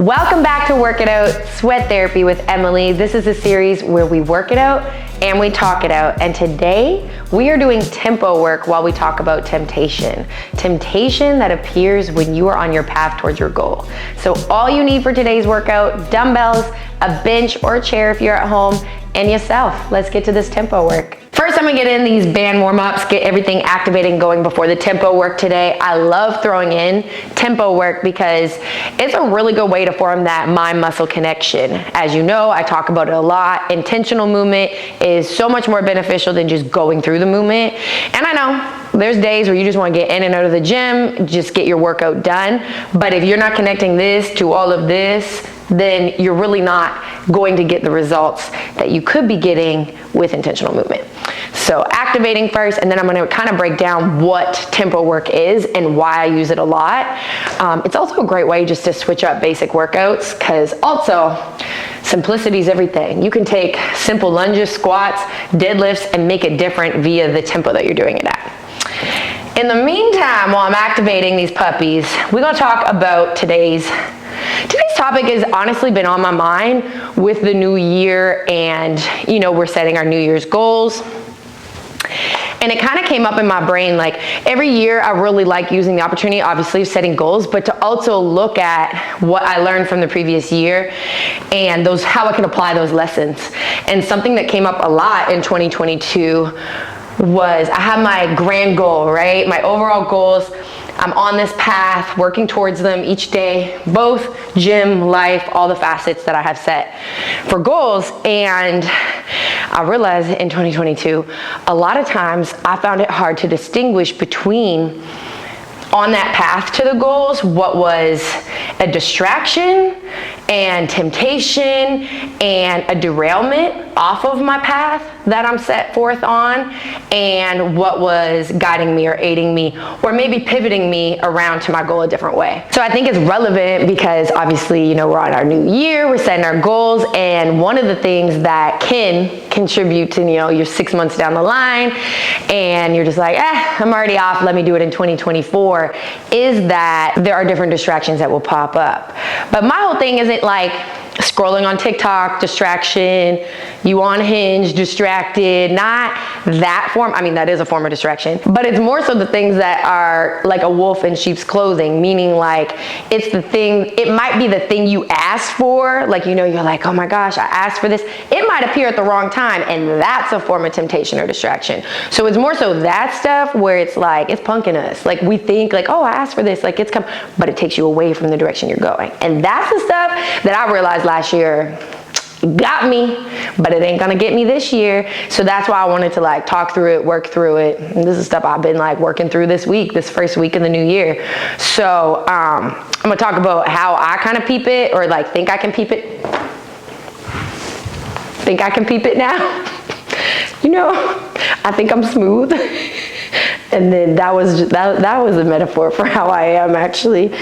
Welcome back to Work It Out, Sweat Therapy with Emily. This is a series where we work it out and we talk it out. And today we are doing tempo work while we talk about temptation. Temptation that appears when you are on your path towards your goal. So all you need for today's workout, dumbbells, a bench or a chair if you're at home, and yourself. Let's get to this tempo work. First, I'm gonna get in these band warm-ups, get everything activated and going before the tempo work today. I love throwing in tempo work because it's a really good way to form that mind-muscle connection. As you know, I talk about it a lot. Intentional movement is so much more beneficial than just going through the movement. And I know there's days where you just wanna get in and out of the gym, just get your workout done. But if you're not connecting this to all of this, then you're really not going to get the results that you could be getting with intentional movement. So activating first, and then I'm gonna kind of break down what tempo work is and why I use it a lot. It's also a great way just to switch up basic workouts, because also simplicity is everything. You can take simple lunges, squats, deadlifts, and make it different via the tempo that you're doing it at. In the meantime, while I'm activating these puppies, we're gonna talk about today's topic has honestly been on my mind with the new year, and we're setting our New Year's goals. And it kind of came up in my brain, like every year I really like using the opportunity, obviously, of setting goals, but to also look at what I learned from the previous year and how I can apply those lessons. And something that came up a lot in 2022 was I have my grand goal, right? My overall goals. I'm on this path, working towards them each day, both gym, life, all the facets that I have set for goals. And I realized in 2022, a lot of times I found it hard to distinguish between on that path to the goals, what was a distraction and temptation and a derailment off of my path that I'm set forth on, and what was guiding me or aiding me or maybe pivoting me around to my goal a different way. So I think it's relevant because obviously, we're on our new year, we're setting our goals, and one of the things that can contribute to, you're 6 months down the line and you're just like, I'm already off, let me do it in 2024, is that there are different distractions that will pop up. But my whole thing isn't like scrolling on TikTok, distraction, you on Hinge, distracted, not that form. I mean, that is a form of distraction, but it's more so the things that are like a wolf in sheep's clothing, meaning like it's the thing, it might be the thing you asked for, like, you're like, oh my gosh, I asked for this. It might appear at the wrong time, and that's a form of temptation or distraction. So it's more so that stuff where it's like, it's punking us. Like we think like, oh, I asked for this, like it's come, but it takes you away from the direction you're going. And that's the stuff that I realized last year got me, but it ain't gonna get me this year. So that's why I wanted to like talk through it, work through it. And this is stuff I've been like working through this first week of the new year. So I'm gonna talk about how I kind of peep it, or like think I can peep it. Think I can peep it now. I think I'm smooth. And then that was a metaphor for how I am actually.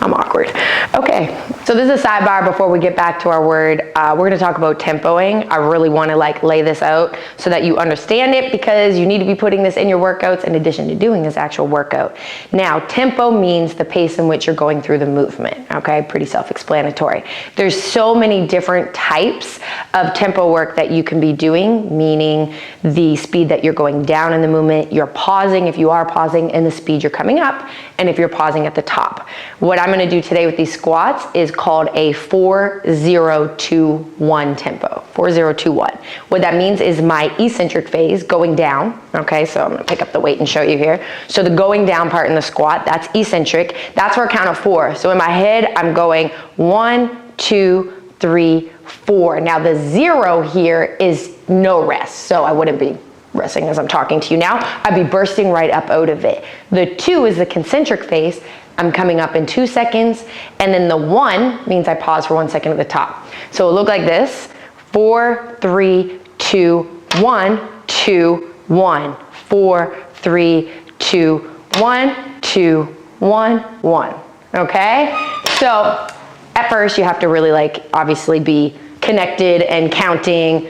I'm awkward. Okay, so this is a sidebar before we get back to our word. We're gonna talk about tempoing. I really wanna lay this out so that you understand it, because you need to be putting this in your workouts in addition to doing this actual workout. Now, tempo means the pace in which you're going through the movement, okay? Pretty self-explanatory. There's so many different types of tempo work that you can be doing, meaning the speed that you're going down in the movement, you're pausing if you are pausing, and the speed you're coming up, and if you're pausing at the top. What I'm gonna do today with these squats is called a 4-0-2-1 tempo, 4-0-2-1. What that means is my eccentric phase going down, okay? So I'm gonna pick up the weight and show you here. So the going down part in the squat, that's eccentric. That's for a count of 4. So in my head, I'm going 1, 2, 3, 4. Now the 0 here is no rest, so I wouldn't be resting as I'm talking to you now. I'd be bursting right up out of it. The 2 is the concentric phase. I'm coming up in 2 seconds, and then the 1 means I pause for 1 second at the top. So it'll look like this: 4, 3, 2, 1, 2, 1, 4, 3, 2, 1, 2, 1, 1. Okay? So at first you have to really obviously be connected and counting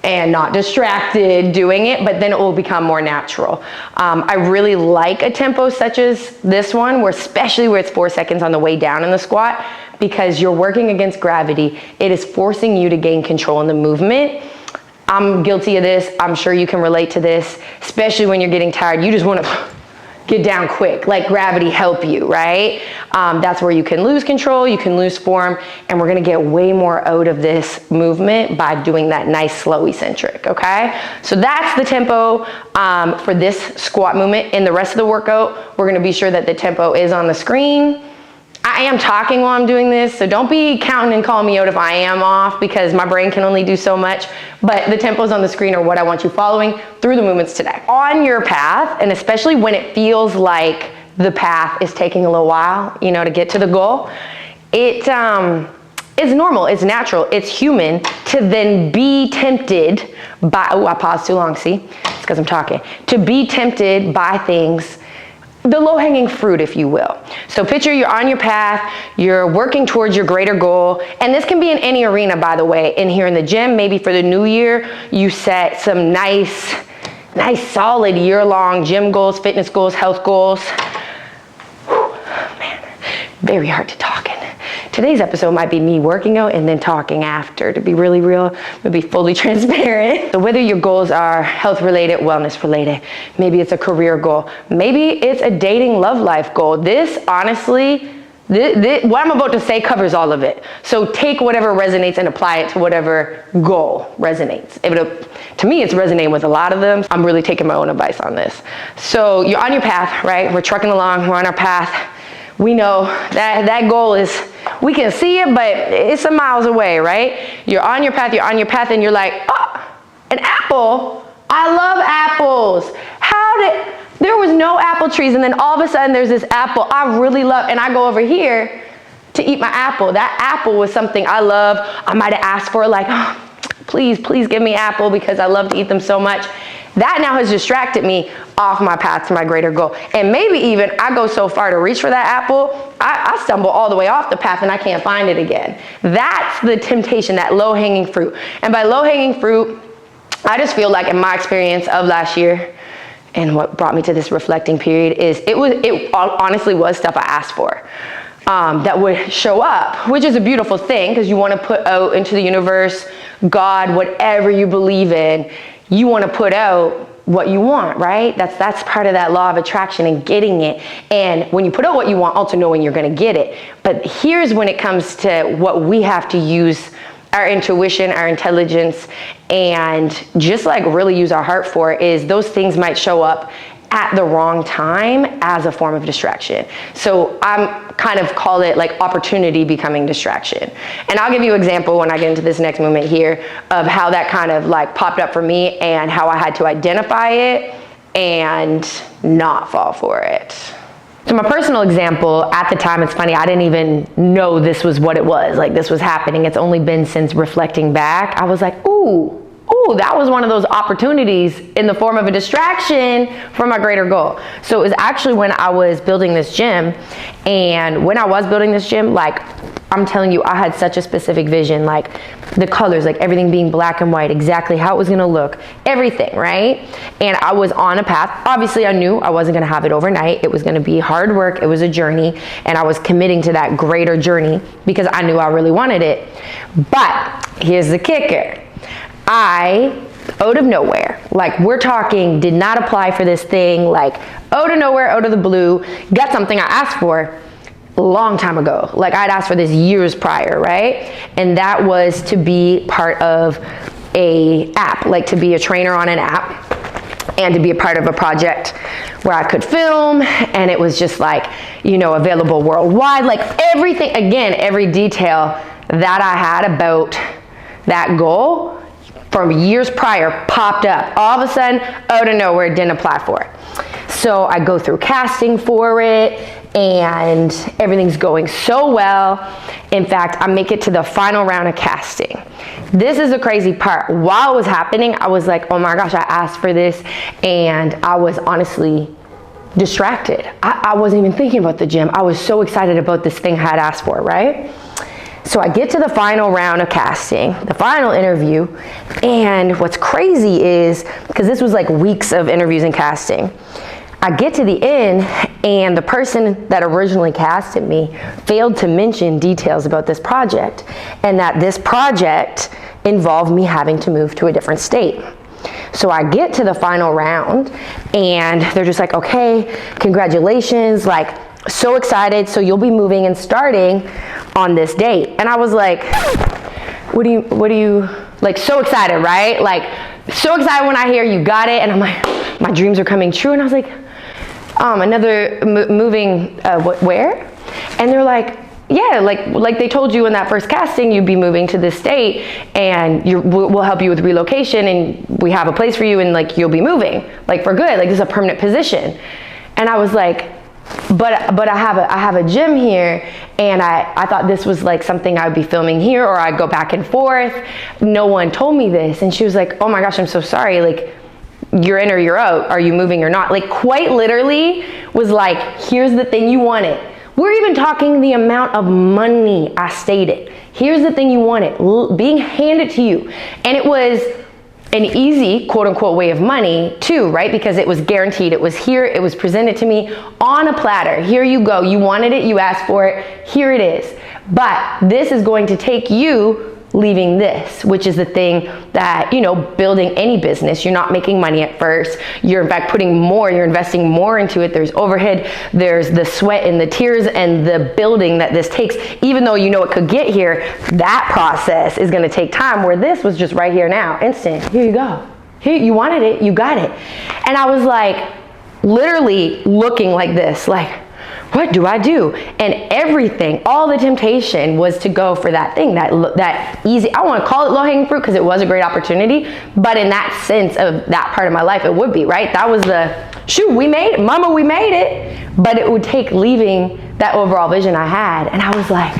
and not distracted doing it, but then it will become more natural. I really like a tempo such as this one, where especially where it's 4 seconds on the way down in the squat, because you're working against gravity. It is forcing you to gain control in the movement. I'm guilty of this. I'm sure you can relate to this, especially when you're getting tired. You just want to get down quick, like gravity help you, right? That's where you can lose control, you can lose form, and we're gonna get way more out of this movement by doing that nice slow eccentric, okay? So that's the tempo for this squat movement. In the rest of the workout, we're gonna be sure that the tempo is on the screen. I am talking while I'm doing this, so don't be counting and calling me out if I am off, because my brain can only do so much, but the tempos on the screen are what I want you following through the movements today. On your path, and especially when it feels like the path is taking a little while, you know, to get to the goal, it's normal, it's natural, it's human to then be tempted by, oh, I paused too long, see? It's because I'm talking. To be tempted by things, the low-hanging fruit, if you will. So picture you're on your path, you're working towards your greater goal, and this can be in any arena, by the way. In here in the gym, maybe for the new year, you set some nice solid year-long gym goals, fitness goals, health goals. Whew, man, very hard to talk in. Today's episode might be me working out and then talking after, to be really real, to be fully transparent. So whether your goals are health related, wellness related, maybe it's a career goal, maybe it's a dating love life goal. This, honestly, what I'm about to say covers all of it. So take whatever resonates and apply it to whatever goal resonates. To me, it's resonating with a lot of them. I'm really taking my own advice on this. So you're on your path, right? We're trucking along, we're on our path. We know that goal is, we can see it, but it's some miles away, right? You're on your path, and you're like, oh, an apple? I love apples. There was no apple trees, and then all of a sudden there's this apple I really love, and I go over here to eat my apple. That apple was something I love. I might have asked for, like, oh, please give me apple because I love to eat them so much. That now has distracted me off my path to my greater goal. And maybe even I go so far to reach for that apple, I stumble all the way off the path and I can't find it again. That's the temptation, that low-hanging fruit. And by low-hanging fruit, I just feel like in my experience of last year, and what brought me to this reflecting period, is it honestly was stuff I asked for. That would show up, which is a beautiful thing, because you want to put out into the universe, God, whatever you believe in, you want to put out what you want, right? That's part of that law of attraction and getting it. And when you put out what you want, also knowing you're going to get it. But here's when it comes to what we have to use our intuition, our intelligence, and just like really use our heart for, is those things might show up at the wrong time as a form of distraction. So I'm kind of call it like opportunity becoming distraction. And I'll give you an example when I get into this next movement here of how that kind of like popped up for me and how I had to identify it and not fall for it. So my personal example, at the time, it's funny, I didn't even know this was what it was, like this was happening. It's only been since reflecting back, I was like, ooh, that was one of those opportunities in the form of a distraction for my greater goal. So it was actually when I was building this gym, and when I was building this gym, like I'm telling you, I had such a specific vision, like the colors, like everything being black and white, exactly how it was gonna look, everything, right? And I was on a path. Obviously I knew I wasn't gonna have it overnight. It was gonna be hard work, it was a journey, and I was committing to that greater journey because I knew I really wanted it. But here's the kicker. I, out of nowhere, like we're talking, did not apply for this thing, like out of nowhere, out of the blue, got something I asked for a long time ago. Like I'd asked for this years prior, right? And that was to be part of a app, like to be a trainer on an app and to be a part of a project where I could film, and it was just like, you know, available worldwide, like everything, again, every detail that I had about that goal from years prior popped up. All of a sudden, out of nowhere, didn't apply for it. So I go through casting for it, and everything's going so well. In fact, I make it to the final round of casting. This is the crazy part. While it was happening, I was like, oh my gosh, I asked for this, and I was honestly distracted. I wasn't even thinking about the gym. I was so excited about this thing I had asked for, right? So I get to the final round of casting, the final interview, and what's crazy is, because this was like weeks of interviews and casting, I get to the end and the person that originally casted me failed to mention details about this project, and that this project involved me having to move to a different state. So I get to the final round and they're just like, okay, congratulations, like so excited. So you'll be moving and starting on this date. And I was like, what do you, like so excited, right? Like so excited when I hear you got it. And I'm like, my dreams are coming true. And I was like, moving, where? And they're like, yeah, like they told you in that first casting, you'd be moving to this state and we'll help you with relocation and we have a place for you and like you'll be moving like for good, like this is a permanent position. And I was like, but I have a gym here and I thought this was like something I would be filming here or I'd go back and forth. No one told me this. And she was like, oh my gosh, I'm so sorry. Like you're in or you're out. Are you moving or not? Like quite literally was like, here's the thing you wanted. We're even talking the amount of money I stated. Here's the thing you wanted, being handed to you. And it was an easy, quote unquote, way of money too, right? Because it was guaranteed, it was here, it was presented to me on a platter. Here you go, you wanted it, you asked for it, here it is. But this is going to take you leaving this, which is the thing that, you know, building any business, you're not making money at first. You're in fact putting more, you're investing more into it. There's overhead, there's the sweat and the tears and the building that this takes. Even though you know it could get here, that process is gonna take time, where this was just right here now, instant, here you go. Here, you wanted it, you got it. And I was like, literally looking like this, like, what do I do? And everything, all the temptation was to go for that thing, that easy, I want to call it low-hanging fruit because it was a great opportunity, but in that sense of that part of my life, it would be, right? That was the, shoot, we made it, mama, we made it. But it would take leaving that overall vision I had. And I was like,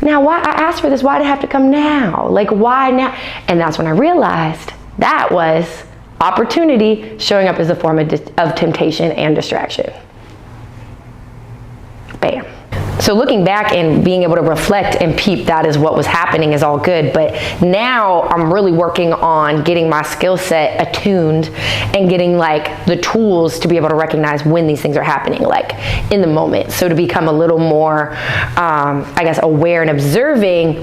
now why, I asked for this, why did it have to come now? Like why now? And that's when I realized that was opportunity showing up as a form of temptation and distraction. Bam. So looking back and being able to reflect and peep that is what was happening is all good, but now I'm really working on getting my skill set attuned and getting like the tools to be able to recognize when these things are happening, like in the moment. So to become a little more, I guess, aware and observing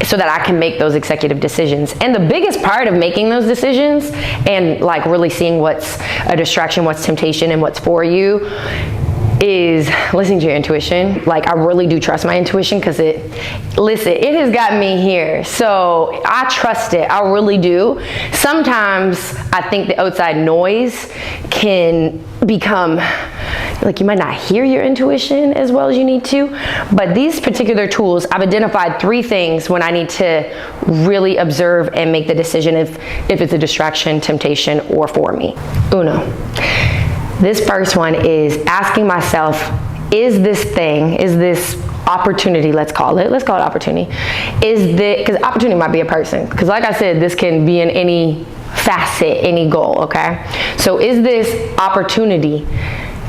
so that I can make those executive decisions. And the biggest part of making those decisions and like really seeing what's a distraction, what's temptation, and what's for you is listening to your intuition. Like I really do trust my intuition because it has got me here. So I trust it, I really do. Sometimes I think the outside noise can become, like you might not hear your intuition as well as you need to, but these particular tools, I've identified 3 things when I need to really observe and make the decision if it's a distraction, temptation, or for me. Uno. This first one is asking myself, is this opportunity, let's call it opportunity, because opportunity might be a person, because like I said, this can be in any facet, any goal, okay? So is this opportunity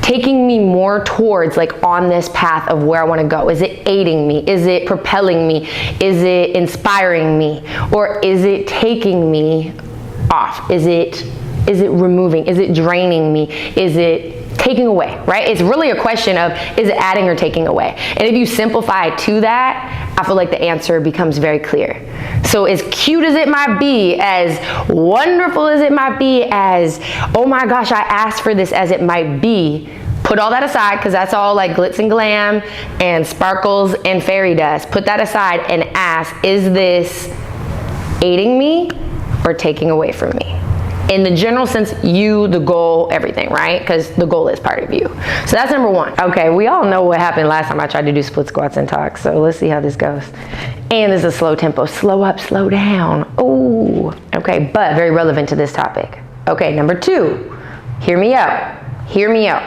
taking me more towards like on this path of where I want to go? Is it aiding me? Is it propelling me? Is it inspiring me? Or is it taking me off? Is it removing? Is it draining me? Is it taking away, right? It's really a question of, is it adding or taking away? And if you simplify it to that, I feel like the answer becomes very clear. So as cute as it might be, as wonderful as it might be, as, oh my gosh, I asked for this as it might be, put all that aside, because that's all like glitz and glam and sparkles and fairy dust. Put that aside and ask, is this aiding me or taking away from me? In the general sense, you, the goal, everything, right? Because the goal is part of you. So that's number 1. Okay, we all know what happened last time I tried to do split squats and talks. So let's see how this goes. And this is a slow tempo. Slow up, slow down. Oh, okay, but very relevant to this topic. Okay, number 2, hear me out. Hear me out.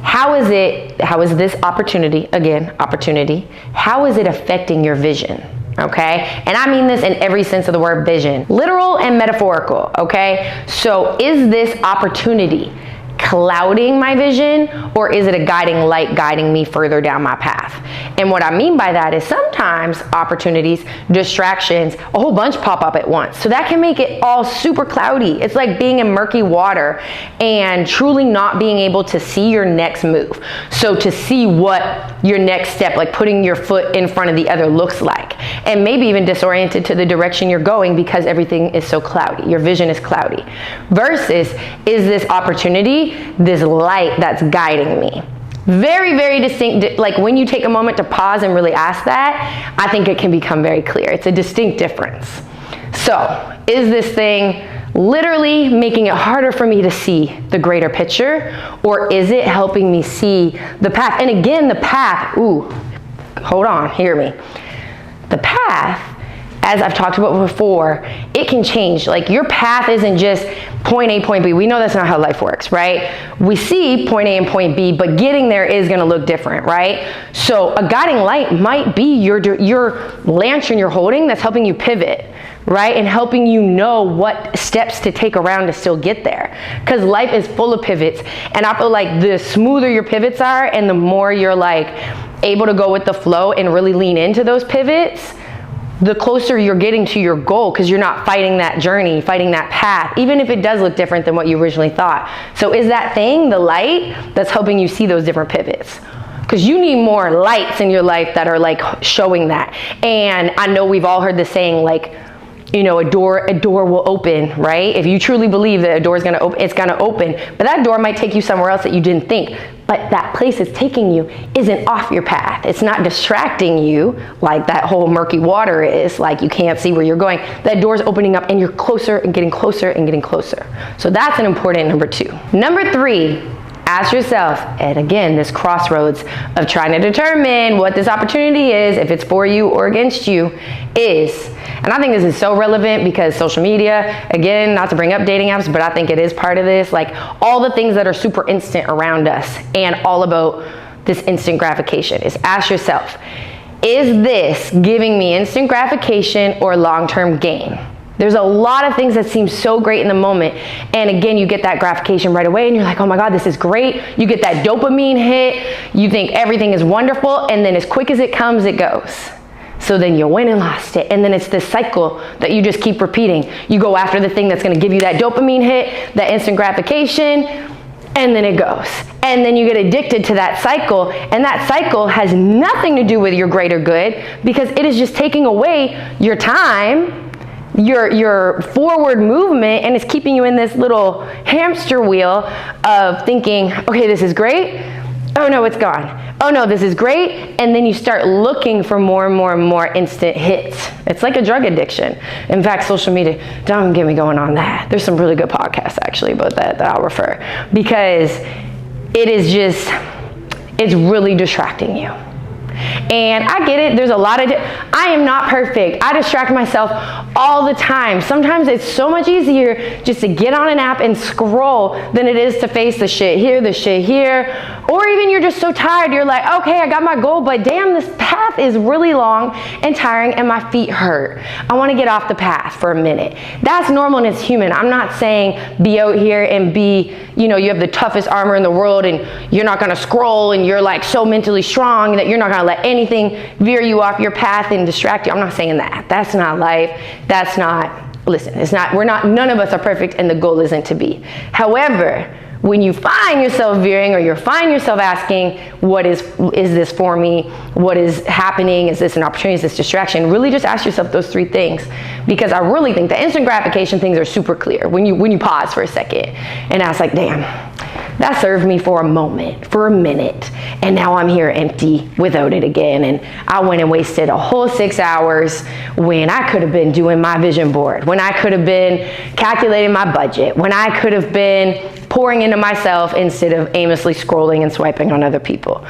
How is this opportunity, again, opportunity, how is it affecting your vision? Okay, and I mean this in every sense of the word vision, literal and metaphorical, okay? So is this opportunity clouding my vision, or is it a guiding light guiding me further down my path? And what I mean by that is sometimes opportunities, distractions, a whole bunch pop up at once. So that can make it all super cloudy. It's like being in murky water and truly not being able to see your next move. So to see what your next step, like putting your foot in front of the other, looks like. And maybe even disoriented to the direction you're going because everything is so cloudy. Your vision is cloudy. Versus, is this opportunity, this light that's guiding me? Very, very distinct. Like when you take a moment to pause and really ask that, I think it can become very clear. It's a distinct difference. So is this thing literally making it harder for me to see the greater picture, or is it helping me see the path? And again, the path, hold on, hear me. The path, as I've talked about before, it can change. Like your path isn't just point A, point B. We know that's not how life works, right? We see point A and point B, but getting there is gonna look different, right? So a guiding light might be your lantern you're holding that's helping you pivot, right? And helping you know what steps to take around to still get there. Because life is full of pivots. And I feel like the smoother your pivots are and the more you're like able to go with the flow and really lean into those pivots, the closer you're getting to your goal, because you're not fighting that journey, fighting that path, even if it does look different than what you originally thought. So is that thing the light that's helping you see those different pivots? Because you need more lights in your life that are like showing that. And I know we've all heard the saying, like, you know, a door will open, right? If you truly believe that a door is going to open, it's going to open. But that door might take you somewhere else that you didn't think. But that place it's taking you isn't off your path. It's not distracting you like that whole murky water is, like you can't see where you're going. That door's opening up and you're closer and getting closer and getting closer. So that's an important number 2. Number 3, ask yourself, and again, this crossroads of trying to determine what this opportunity is, if it's for you or against you, is, and I think this is so relevant because social media, again, not to bring up dating apps, but I think it is part of this, like all the things that are super instant around us and all about this instant gratification, is ask yourself, is this giving me instant gratification or long-term gain? There's a lot of things that seem so great in the moment. And again, you get that gratification right away and you're like, oh my God, this is great. You get that dopamine hit. You think everything is wonderful. And then as quick as it comes, it goes. So then you went and lost it. And then it's this cycle that you just keep repeating. You go after the thing that's going to give you that dopamine hit, that instant gratification, and then it goes. And then you get addicted to that cycle. And that cycle has nothing to do with your greater good because it is just taking away your time, your forward movement, and it's keeping you in this little hamster wheel of thinking, okay, this is great. Oh no, it's gone. Oh no, this is great. And then you start looking for more and more and more instant hits. It's like a drug addiction. In fact, social media, don't get me going on that. There's some really good podcasts actually about that I'll refer, because it is just, it's really distracting you. And I get it, there's a lot of, I am not perfect. I distract myself all the time. Sometimes it's so much easier just to get on an app and scroll than it is to face the shit here. Or even you're just so tired, you're like, okay, I got my goal, but damn, this path is really long and tiring and my feet hurt. I want to get off the path for a minute. That's normal and it's human. I'm not saying be out here and be, you know, you have the toughest armor in the world and you're not going to scroll and you're like so mentally strong that you're not going to let anything veer you off your path and distract you. I'm not saying that. That's not life. That's not, listen, it's not, none of us are perfect and the goal isn't to be. However, when you find yourself veering or you find yourself asking, what is this for me? What is happening? Is this an opportunity? Is this distraction? Really just ask yourself those 3 things, because I really think the instant gratification things are super clear when you pause for a second and ask like, damn, that served me for a moment, for a minute, and now I'm here empty without it again. And I went and wasted a whole 6 hours when I could have been doing my vision board, when I could have been calculating my budget, when I could have been pouring into myself instead of aimlessly scrolling and swiping on other people.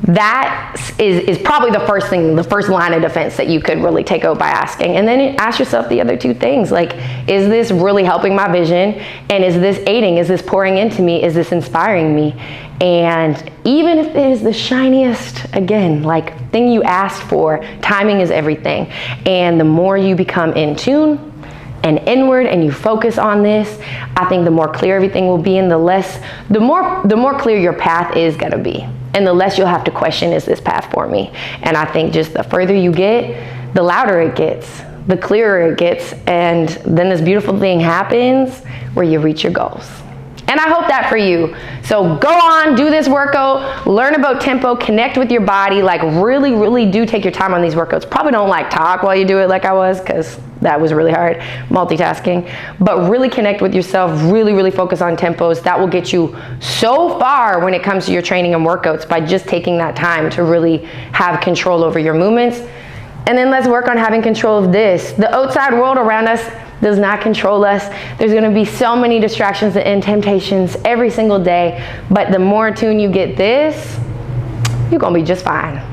That is probably the first thing, the first line of defense that you could really take out by asking. And then ask yourself the other 2 things, like, is this really helping my vision? And is this aiding? Is this pouring into me? Is this inspiring me? And even if it is the shiniest, again, like thing you asked for, timing is everything. And the more you become in tune, and inward and you focus on this, I think the more clear everything will be, and the more clear your path is gonna be, and the less you'll have to question, is this path for me? And I think just the further you get, the louder it gets, the clearer it gets, and then this beautiful thing happens where you reach your goals. And I hope that for you. So go on, do this workout, learn about tempo, connect with your body, like really, really do take your time on these workouts. Probably don't like talk while you do it like I was, because that was really hard, multitasking. But really connect with yourself, really, really focus on tempos. That will get you so far when it comes to your training and workouts by just taking that time to really have control over your movements. And then let's work on having control of this. The outside world around us does not control us. There's gonna be so many distractions and temptations every single day, but the more attuned you get this, you're gonna be just fine.